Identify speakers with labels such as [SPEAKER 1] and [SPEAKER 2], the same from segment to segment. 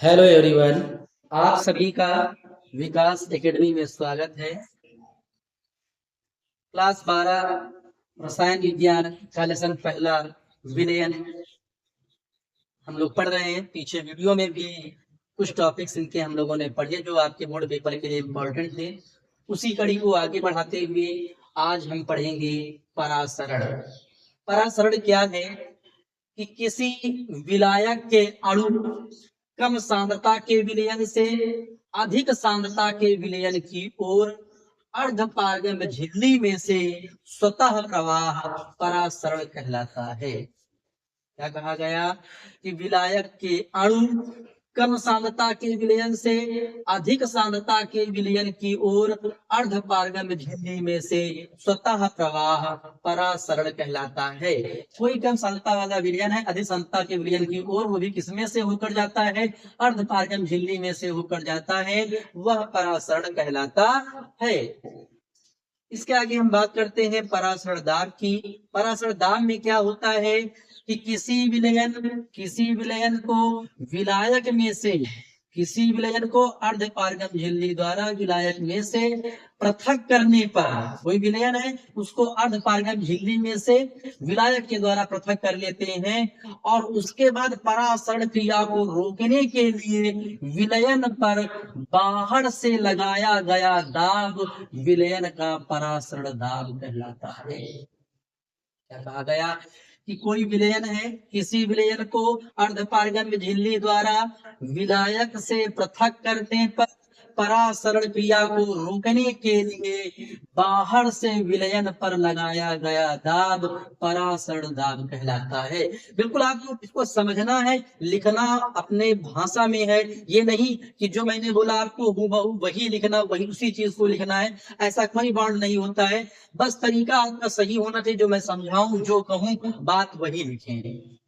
[SPEAKER 1] Hello everyone. आप सभी का विकास एकेडमी में स्वागत है। क्लास 12 रसायन विज्ञान का लेसन पहला विलयन हम लोग पढ़ रहे हैं। पीछे वीडियो में भी कुछ टॉपिक्स इनके हम लोगों ने पढ़े जो आपके बोर्ड पेपर के लिए इम्पोर्टेंट थे। उसी कड़ी को आगे बढ़ाते हुए आज हम पढ़ेंगे परासरण। परासरण क्या है कि किसी विलायक के अणु कम सांद्रता के विलयन से अधिक सांद्रता के विलयन की ओर अर्धपारगम्य झिल्ली में से स्वतः प्रवाह परासरण कहलाता है। क्या कहा गया कि विलायक के अणु कम सांद्रता के विलयन से अधिक सांद्रता के विलयन की ओर अर्धपारगम्य झिल्ली में से स्वतः प्रवाह परासरण कहलाता है। कोई कम सांद्रता वाला विलयन है, अधिक सांद्रता के विलयन की ओर, वो भी किसमें से होकर जाता है? अर्धपारगम्य झिल्ली में से होकर जाता है, वह परासरण कहलाता है। इसके आगे हम बात करते हैं परासरण दाब की। परासरण दाब में क्या होता है कि किसी विलयन को विलायक में से, किसी विलयन को अर्धपारगम्य झिल्ली द्वारा विलायक में से पृथक करने पर, कोई विलयन है उसको अर्धपारगम्य झिल्ली में से विलायक के द्वारा पृथक कर लेते हैं और उसके बाद परासरण क्रिया को रोकने के लिए विलयन पर बाहर से लगाया गया दाब विलयन का परासरण दाब कहलाता है। क्या कहा गया कि कोई विलयन है, किसी विलयन को अर्धपारगम्य झिल्ली द्वारा विलायक से पृथक करने पर परासरण क्रिया को रोकने के लिए बाहर से विलयन पर लगाया गया दाब परासरण दाब कहलाता है। बिल्कुल आपको इसको समझना है, लिखना अपने भाषा में है। ये नहीं कि जो मैंने बोला आपको हूबहू वही लिखना, वही उसी चीज को लिखना है, ऐसा कोई बात नहीं होता है। बस तरीका आपका सही होना चाहिए, जो मैं समझाऊं जो कहूं बात वही लिखें,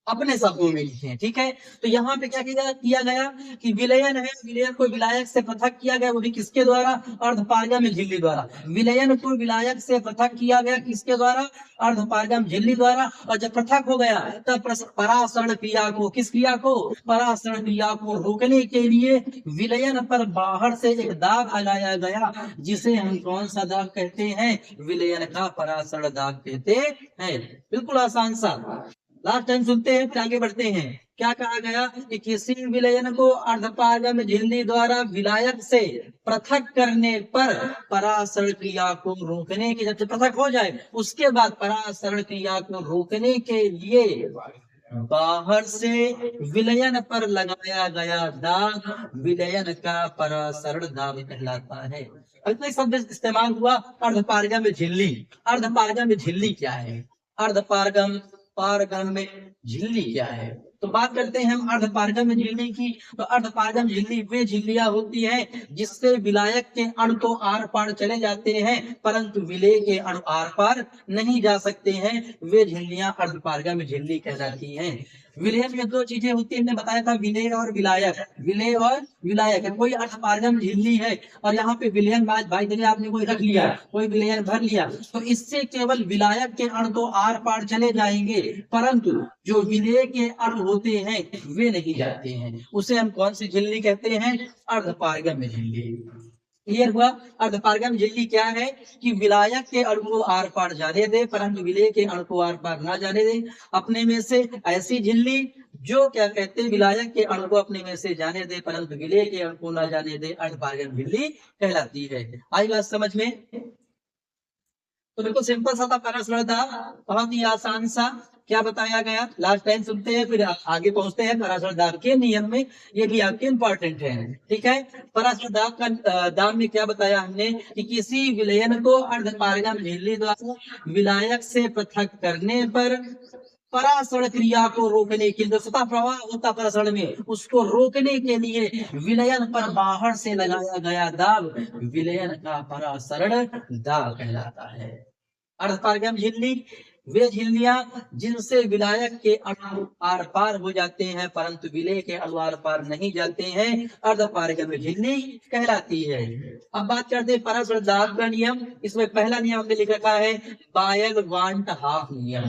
[SPEAKER 1] अपने शब्दों में लिखे। ठीक है, तो यहाँ पे क्या किया गया कि विलयन है, विलयन को विलायक से पृथक किया गया, वो भी किसके द्वारा? अर्धपारगम्य झिल्ली द्वारा। विलयन को विलायक से पृथक किया गया किसके द्वारा? अर्धपारगम्य झिल्ली द्वारा। और जब पृथक हो गया तब परासरण क्रिया को, किस क्रिया को? परासरण क्रिया को रोकने के लिए विलयन पर बाहर से एक दाब लगाया गया, जिसे हम कौन सा दाब कहते हैं? विलयन का परासरण दाब कहते हैं। बिल्कुल आसान सा। लास्ट टाइम सुनते हैं फिर आगे बढ़ते हैं। क्या कहा गया कि किसी विलयन को अर्धपारगम्य झिल्ली द्वारा विलायक से पृथक करने पर परासरण क्रिया को रोकने के, जब पृथक हो जाए उसके बाद परासरण क्रिया को रोकने के लिए बाहर से विलयन पर लगाया गया दाब विलयन का परासरण दाब कहलाता है। इतना शब्द इस्तेमाल हुआ अर्धपारगम्य झिल्ली। अर्धपारगम्य झिल्ली क्या है? अर्धपारगम पारगम्य झिल्ली क्या है? तो बात करते हैं हम अर्धपारगम्य झिल्ली की। तो अर्धपारगम्य झिल्ली वे झिल्लियां होती हैं जिससे विलायक के अणु तो आर पार चले जाते हैं परंतु विलेय के अणु आर पार नहीं जा सकते हैं। वे झिल्लियां अर्धपारगम्य झिल्ली कहलाती हैं। विलय में दो चीजें होती है, हमने बताया था, विलेय और विलायक। विलेय और विलायक, कोई अर्धपारगम्य झिल्ली है और यहाँ पे विलयन भाई देखिए आपने कोई रख लिया, कोई विलयन भर लिया, तो इससे केवल विलायक के अणु तो आर पार चले जाएंगे परंतु जो विलेय के अणु होते हैं वे नहीं जाते हैं। उसे हम कौन सी झिल्ली कहते हैं? अर्धपारगम्य झिल्ली। क्लियर हुआ? अर्धपारगम्य झिल्ली क्या है कि विलायक के अणु को आर पार जाने दे परंतु विलेय के अणु को आर पार ना जाने दे। अपने में से ऐसी झिल्ली जो क्या कहते हैं, विलायक के अणु को अपने में से जाने दे परंतु विलेय के अणु को ना जाने दे, अर्धपारगम्य झिल्ली कहलाती है। आई बात समझ में? तो बिल्कुल सिंपल सा था परासरण दाब, बहुत ही आसान सा। क्या बताया गया? लास्ट टाइम सुनते हैं फिर आगे पहुंचते हैं परासरण दाब के नियम में, ये भी आपके इंपॉर्टेंट है। ठीक है, परासरण दाब का दाब में क्या बताया हमने कि किसी विलयन को अर्धपारगम्य झिल्ली द्वारा विलायक से पृथक करने पर परासरण क्रिया को रोकने के लिए, स्वतः प्रवाह होता परासरण में, उसको रोकने के लिए विलयन पर बाहर से लगाया गया दाब विलयन का परासरण दाब कहलाता है। अर्धपारगम्य झिल्ली वे झिल्लियां जिनसे विलायक के अणु आर पार हो जाते हैं परंतु विलेय के अणु आर पार नहीं जाते हैं, अर्धपारगम्य झिल्ली कहलाती है। अब बात करते हैं परासरण दाब का नियम। इसमें पहला नियम हमने लिख रखा है बायल वांट हाफ नियम।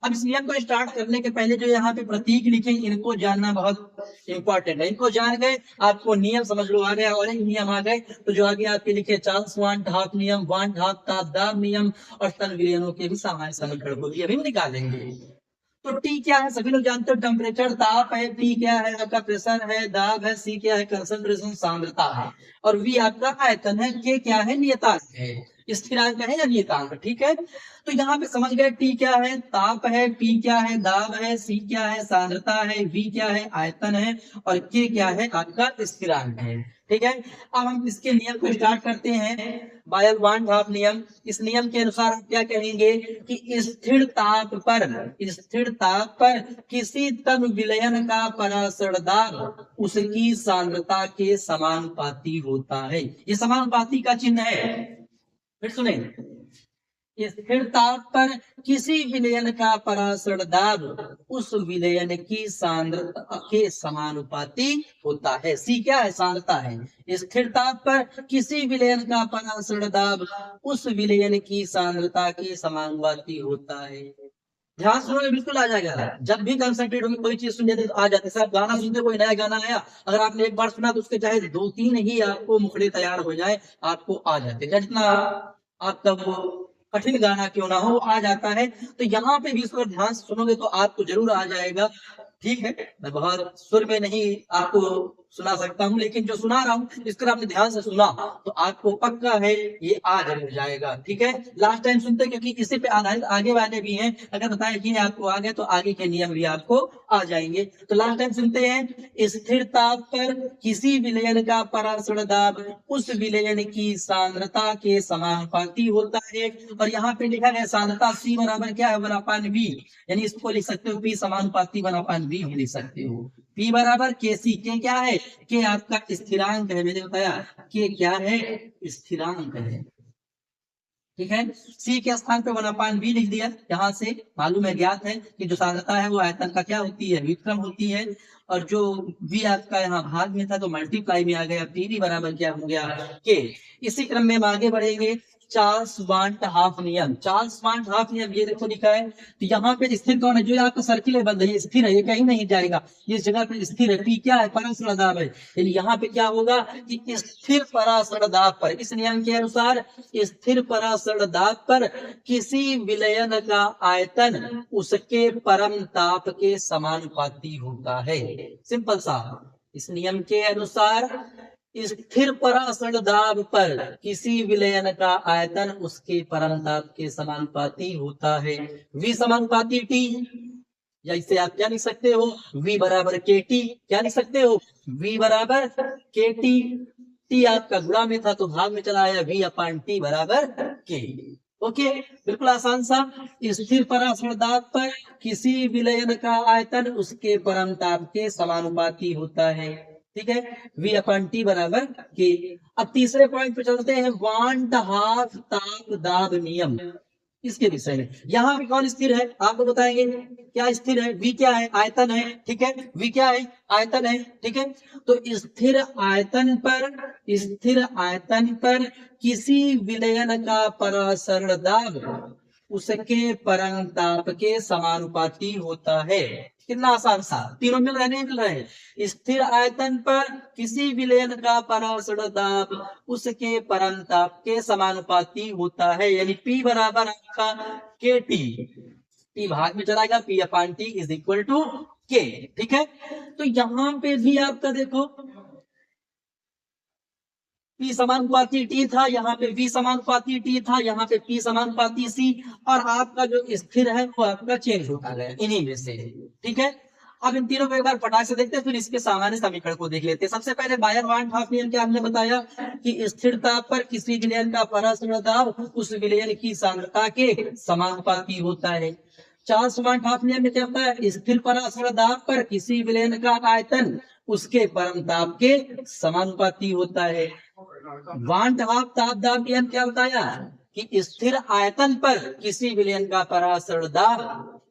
[SPEAKER 1] अब इस नियम को स्टार्ट करने के पहले जो यहाँ पे प्रतीक लिखे इनको जानना बहुत इंपॉर्टेंट है। इनको जान गए आपको नियम समझ लो आ गया, और एक नियम आ गए तो जो आगे आपके लिखे चार्ल्स वान हाफ नियम, वान हाफ तादार नियम और टन विलियनों के भी सामान्य समीकरण को भी अभी निकालेंगे। तो टी क्या है सभी लोग जानते हो, टेम्परेचर ताप है, पी क्या है आपका प्रेशर है, दाब है, सी क्या है कंसंट्रेशन सांद्रता है, और वी आपका आयतन है, के क्या है नियतांक है, स्थिरांक है या नियतांक। ठीक है, तो यहाँ पे समझ गए टी क्या है ताप है, पी क्या है दाब है, सी क्या है सांद्रता है, वी क्या है आयतन है, और के क्या है आपका स्थिरांक है। ठीक है, अब हम इसके नियम को स्टार्ट करते हैं। बायल वान हाफ नियम, इस नियम के अनुसार हम क्या कहेंगे कि स्थिर ताप पर किसी तन विलयन का परासर दाब उसकी सांद्रता के समानुपाती होता है। ये समानुपाती का चिन्ह है। फिर सुने, स्थिर ताप पर किसी विलयन का परासर दाब उस विलयन की सांद्रता के समानुपाती होता है। सी क्या है सांद्रता है। स्थिर ताप पर किसी विलयन का परासर दाब उस विलयन की सांद्रता के समानुपाती होता है। ध्यान सुनोगे बिल्कुल आ जाएगा। जब भी कंसंट्रेट होगी कोई चीज सुन लेते तो आ जाते हैं। गाना सुनते कोई नया गाना आया, अगर आपने एक बार सुना तो उसके चाहे 2-3 ही आपको मुखड़े तैयार हो जाए, आपको आ जाते हैं। जितना आपका वो कठिन गाना क्यों ना हो वो आ जाता है। तो यहाँ पे भी इसको ध्यान से सुनोगे तो आपको जरूर आ जाएगा। ठीक है, मैं बहुत सुर में नहीं आपको सुना सकता हूँ, लेकिन जो सुना रहा हूँ इस तरह आपने ध्यान से सुना तो आपको पक्का है ये आ जरूर जाएगा। ठीक है, लास्ट टाइम सुनते क्योंकि इसी पे आधारित आगे वाले भी हैं। अगर बताया कि आपको आ गए तो आगे के नियम भी आपको आ जाएंगे। तो लास्ट टाइम सुनते हैं, स्थिर ताप पर किसी विलयन का परासर दाब उस विलयन की सांद्रता के समानुपाती होता है। और यहाँ पे लिखा है सांद्रता C बराबर क्या है 1/V, यानी इसको लिख सकते हो P समानुपाती 1/V लिख सकते हो। P बराबर KC, के क्या है के आपका स्थिरांक है, मैंने बताया के क्या है स्थिरांक है। ठीक है, सी के स्थान पे 1/V लिख दिया। यहाँ से मालूम है ज्ञात है कि जो सांद्रता है वो आयतन का क्या होती है व्युत्क्रम होती है, और जो V आपका यहाँ भाग में था तो मल्टीप्लाई में आ गया, पी बराबर क्या हो गया के। इसी क्रम में हम आगे बढ़ेंगे। चार्ल्स वांट हाफ नियम, चार्ल्स वांट हाफ नियम ये देखो लिखा है। तो यहाँ पे स्थिर कौन है, जो आपका सर्किल है बंद है, ये स्थिर है, ये कहीं नहीं जाएगा, इस जगह पे स्थिर है। पी क्या है परासर दाब है, यानी यहाँ पे क्या होगा कि स्थिर परासर दाब पर, इस नियम के अनुसार स्थिर परासर दाब पर किसी विलयन का आयतन उसके परम ताप के समानुपाती होता है। सिंपल सा, इस नियम के अनुसार स्थिर परासर दाब पर किसी विलयन का आयतन उसके परम ताप के समानुपाती होता है। V समानुपाती T, या इसे आप क्या लिख सकते हो V बराबर KT, क्या लिख सकते हो V बराबर KT। T आपका गुणा में था तो भाग में चला आया, V/T बराबर K। ओके, बिल्कुल आसान सा। स्थिर परासर दाब पर किसी विलयन का आयतन उसके परम ताप के समानुपाती होता है। ठीक है, V/T बराबर के। अब तीसरे पॉइंट पे चलते हैं, वांट हाफ ताप दाब नियम, इसके विषय में। यहाँ पे कौन स्थिर है आपको बताएंगे, क्या स्थिर है V क्या है आयतन है। ठीक है, V क्या है आयतन है। ठीक है, तो स्थिर आयतन पर किसी विलयन का परासर दाब उसके परम ताप के समानुपाती होता है। कितना आसान सा, तीनों मिल रहे हैं। स्थिर आयतन पर किसी विलयन का परासर दाब उसके परम ताप के समानुपाती होता है, यानी P बराबर आपका KT, T भाग में चलाएगा, P/T is equal to K। ठीक है, तो यहां पे भी आपका देखो P समानुपाती T था, यहाँ पे V समानुपाती T था, यहाँ पे P समानुपाती C, और आपका जो स्थिर है वो आपका चेंज होता गया इन्हीं में से। ठीक है, अब इन तीनों को एक बार फटाक से देखते हैं, फिर इसके सामान्य समीकरण को देख लेते हैं। सबसे पहले बायर वांट हाफ नियम क्या हमने बताया कि स्थिर ताप पर किसी विलयन का परासर दाब उस विलयन की सांद्रता के समानुपाती होता है। चार्ल्स वांट हाफ नियम में क्या होता है, स्थिर परासर दाब पर किसी विलयन का आयतन उसके परम ताप के समानुपाती होता है। वांट हाफ ताप दाब नियम क्या बताया कि स्थिर आयतन पर किसी विलयन का परासर दाब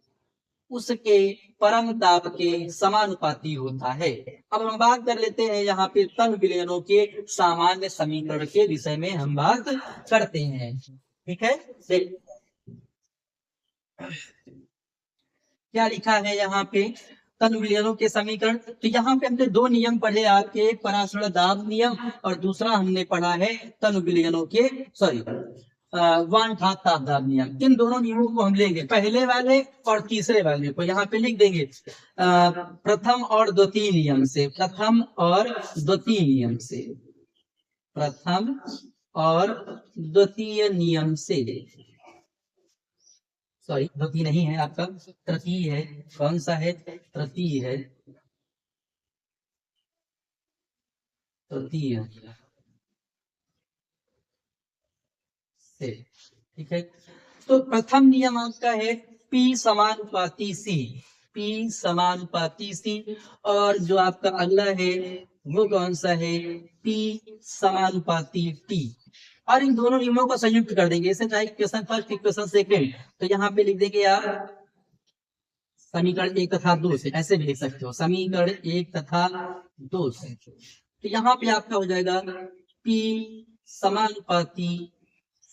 [SPEAKER 1] उसके परम ताप के समानुपाती होता है। अब हम बात कर लेते हैं यहाँ पे तन विलयनों के सामान्य समीकरण के विषय में हम बात करते हैं। ठीक है, क्या लिखा है यहाँ पे, तन विलयनों के समीकरण। तो यहाँ पे हमने दो नियम पढ़े आपके, एक पराशर दाब नियम और दूसरा हमने पढ़ा है तन विलयनों के वान घात ताप दाब नियम। इन दोनों नियमों को हम लेंगे, पहले वाले और तीसरे वाले को यहाँ पे लिख देंगे प्रथम और द्वितीय नियम से, प्रथम और द्वितीय नियम से, प्रथम और द्वितीय नियम से, सॉरी द्वितीय नहीं है आपका, तृतीय है। कौन सा है, तृतीय है, तृतीय से, ठीक है। तो प्रथम नियम आपका है P समानुपाती C, P समानुपाती C, और जो आपका अगला है वो कौन सा है, P समानुपाती T। और इन दोनों नियमों को संयुक्त कर देंगे, इसे चाहे इक्वेशन फर्स्ट इक्वेशन सेकंड, तो यहाँ पे लिख देंगे आप समीकरण 1 तथा 2 से, ऐसे भी लिख सकते हो समीकरण 1 तथा 2 से। तो यहाँ पे आपका हो जाएगा P समानुपाती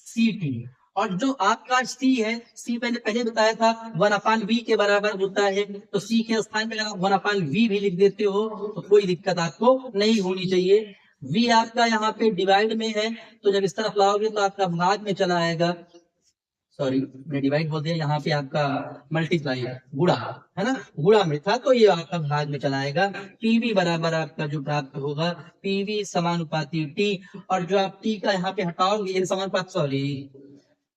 [SPEAKER 1] CT, और जो आपका C है, C मैंने पहले बताया था 1/V के बराबर होता है, तो C के स्थान पे अगर आप 1/V भी लिख देते हो तो कोई दिक्कत आपको नहीं होनी चाहिए। V आपका यहाँ पे डिवाइड में है, तो जब इस तरफ लाओगे तो आपका भाग में चला आएगा, सॉरी मैंने डिवाइड बोल दिया, यहाँ पे आपका मल्टीप्लाई गुणा है ना, गुणा में था तो ये आपका भाग में चला आएगा। PV बराबर आपका जो प्राप्त होगा PV समानुपाती T, और जो आप T का यहाँ पे हटाओगे, ये समानुपात, सॉरी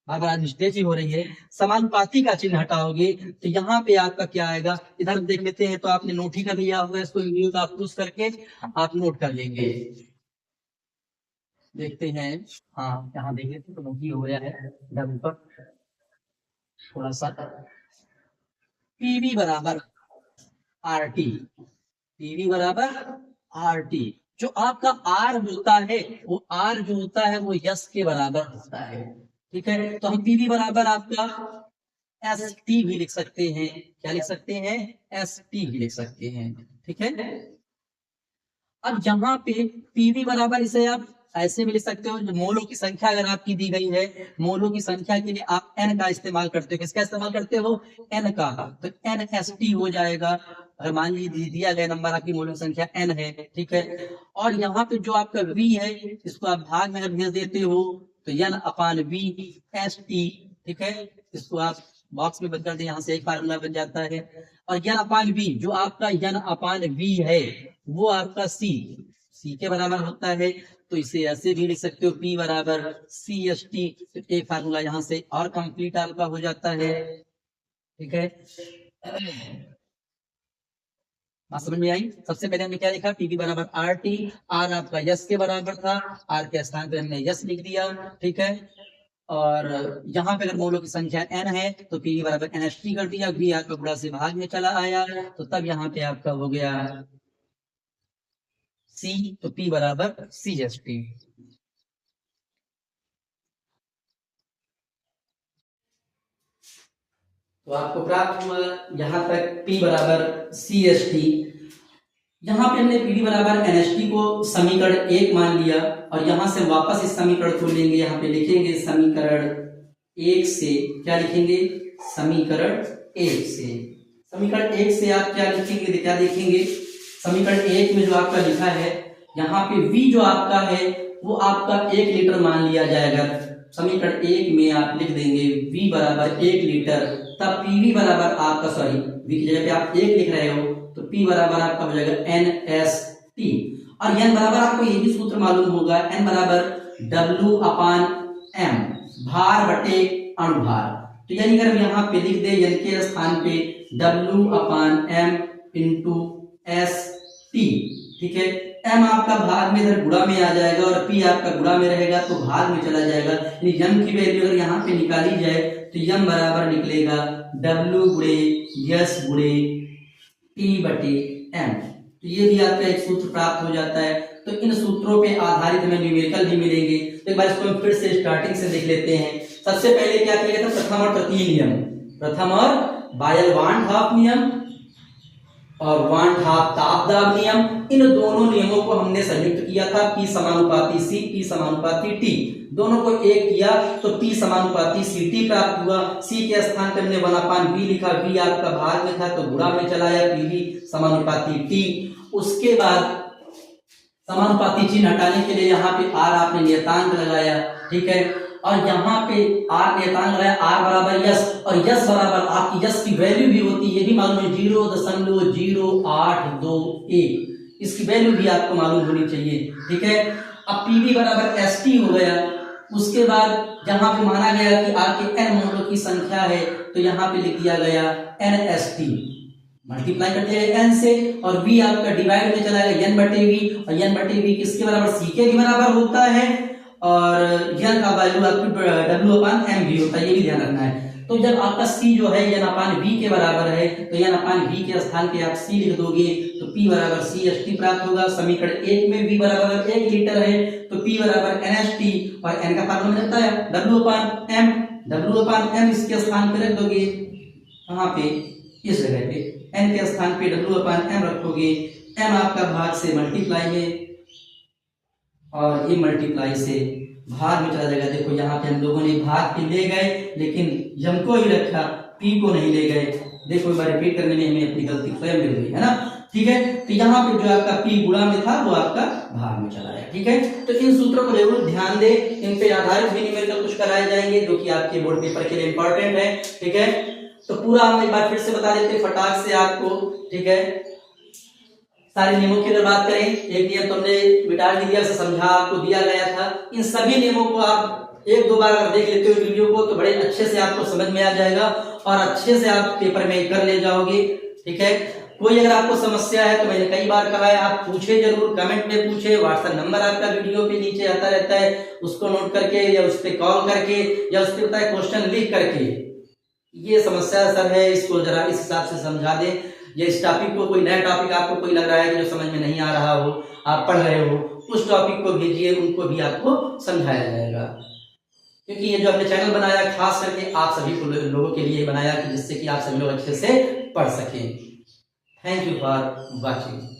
[SPEAKER 1] अब आज मिस्टेक ही हो रही है, समानुपाती का चिन्ह हटाओगे तो यहाँ पे आपका क्या आएगा, इधर देख लेते हैं। तो आपने नोट ही कर लिया होगा, इसको वीडियो का आप पुश करके आप नोट कर लेंगे। देखते हैं, हाँ यहाँ देख लेते तो नोट ही हो गया है डबल पर थोड़ा सा। PV बराबर RT, PV बराबर RT, जो आपका R होता है वो R जो होता है वो यस के बराबर होता है, ठीक है। तो हम PV बराबर आपका ST भी लिख सकते हैं, क्या लिख सकते हैं, ST भी लिख सकते हैं, ठीक है। अब यहाँ पे PV बराबर इसे आप ऐसे भी लिख सकते हो, जो मोलों की संख्या अगर आपकी दी गई है, मोलों की संख्या के लिए आप N का इस्तेमाल करते हो, किसका इस्तेमाल करते हो, N का, तो NST हो जाएगा। अगर मान लीजिए दिया गया नंबर आपकी मोलों की संख्या N है, ठीक है, और यहाँ पे जो आपका V है इसको आप भाग में अगर भेज देते हो तो N/V ST, ठीक है, इसको आप बॉक्स में बंद कर दें, यहाँ से एक फार्मूला बन जाता है। और N/V जो आपका N/V है वो आपका C के बराबर होता है, तो इसे ऐसे भी लिख सकते हो P बराबर CST, एक फार्मूला यहाँ से और कंप्लीट आपका हो जाता है, ठीक है। बात समझ में आई। सबसे पहले हमने क्या लिखा, PV बराबर RT, R आपका यस के बराबर था, R के स्थान पे हमने यस लिख दिया, ठीक है। और यहाँ पे अगर मोलों की संख्या N है तो PV बराबर NST कर दिया, V आपका गुणा से भाग में चला आया, तो तब यहाँ पे आपका हो गया C, तो P बराबर CST। तो आपको प्राप्त हुआ यहाँ तक P बराबर CST। यहाँ पे हमने PV बराबर NST को समीकरण 1 मान लिया, और यहाँ से वापस इस समीकरण को लेंगे, यहाँ पे लिखेंगे समीकरण 1 से, क्या लिखेंगे, समीकरण 1 से, समीकरण 1 से आप क्या लिखेंगे, क्या देखेंगे, समीकरण 1 में जो आपका लिखा है, यहाँ पे V जो आपका है वो आपका 1 लीटर मान लिया जाएगा। समीकरण 1 में आप लिख देंगे V बराबर 1 लीटर, तब PV बराबर आपका, सॉरी V की जगह पे आप 1 लिख रहे हो तो P बराबर आपका हो जाएगा NST, और N बराबर आपको ये भी सूत्र मालूम होगा, N बराबर W/M, भार बटे अणुभार। तो यानी अगर हम यहाँ पे लिख दे N के स्थान पे W/M इंटू ST, ठीक है, M आपका भाग में इधर गुणा में आ जाएगा और P आपका गुणा में रहेगा तो भाग में चला जाएगा, यानी M की वैल्यू अगर यहाँ पे निकाली जाए तो M बराबर निकलेगा W गुणे S गुणे T बटे M। तो ये भी आपका एक सूत्र प्राप्त हो जाता है। तो इन सूत्रों पे आधारित हमें न्यूमेरिकल भी मिलेंगे, तो एक बार इसको हम फिर से स्टार्टिंग से देख लेते हैं। सबसे पहले क्या किया था, प्रथम और तृतीय नियम, प्रथम और बायल-वान-हाफ नियम, और वान हाफ ताप-दाब नियम, इन दोनों नियमों को हमने संयुक्त किया था P समानुपाती C, P समानुपाती T, दोनों को एक किया तो P समानुपाती CT प्राप्त हुआ। C के स्थान पर हमने 1/V लिखा, V आपका भाग में था तो गुणा में चला आया, PV समानुपाती T। उसके बाद समानुपाती चिन्ह हटाने के लिए यहाँ पे R आपने नियतांक लगाया, ठीक है, और यहाँ पे R नियतांक लगाया, R बराबर यस, और यस बराबर आपकी यस की वैल्यू भी होती है, ये भी मालूम है 0.0821, इसकी वैल्यू भी आपको मालूम होनी चाहिए, ठीक है। अब PV बराबर ST हो गया। उसके बाद यहाँ पे माना गया कि R के n मोलों की संख्या है तो यहाँ पे लिख दिया गया NST, मल्टीप्लाई कर दिया गया n से, और v आपका डिवाइड में चला गया n बटे v, और n बटे v किसके बराबर, c के भी बराबर होता है, और n का वैल्यू आपकी w अपान m भी होता है, ये भी ध्यान रखना है। तो जब आपका c जो है n अपान v के बराबर है तो n अपान v के स्थान पे आप c लिख दोगे तो p बराबर CST प्राप्त होगा। समीकरण 1 में v बराबर 1 लीटर है तो p बराबर NST, और n का फॉर्मूला मिलता है w अपान m, इसके स्थान पे रख दोगे कहाँ पे, इस जगह पे, n के स्थान पे w अपान m रखोगे, m आपका भाग से मल्टीप्लाई में, और ये मल्टीप्लाई से भाग में चला जाएगा। देखो यहाँ पे हम लोगों ने भाग पे ले गए लेकिन यम को ही रखा, p को नहीं ले गए। देखो एक बार रिपीट करने में हमें अपनी गलती स्वयं मिल गई है ना, ठीक है। तो यहाँ पे जो आपका p गुणा में था वो आपका भाग में चला गया, ठीक है। तो इन सूत्रों को जरूर ध्यान दे, इन पे आधारित भी न्यूमेरिकल कुछ कराए जाएंगे जो कि आपके बोर्ड पेपर के लिए इंपॉर्टेंट है, ठीक है। तो पूरा हम एक बार फिर से बता देते फटाक से आपको, ठीक है। सारे नियमों की अगर बात करें, एक नियम तुमने विटाल मीडिया से समझा आपको दिया गया था, इन सभी नियमों को आप एक दो बार अगर देख लेते हो वीडियो को तो बड़े अच्छे से आपको समझ में आ जाएगा और अच्छे से आप पेपर में कर ले जाओगे, ठीक है। कोई अगर आपको समस्या है तो मैंने कई बार कहा है, आप पूछे जरूर, कमेंट में पूछे, व्हाट्सएप नंबर आपका वीडियो पे नीचे आता रहता है, उसको नोट करके या उस पर कॉल करके या उस पर क्वेश्चन लिख करके ये समस्या सर है, इसको जरा इस हिसाब से समझा दे, या इस टॉपिक को कोई नया टॉपिक आपको कोई लग रहा है कि जो समझ में नहीं आ रहा हो, आप पढ़ रहे हो, उस टॉपिक को भेजिए, उनको भी आपको समझाया जाएगा। क्योंकि ये जो हमने चैनल बनाया खास करके आप सभी लोगों के लिए बनाया कि जिससे कि आप सभी लोग अच्छे से पढ़ सकें। Thank you for watching.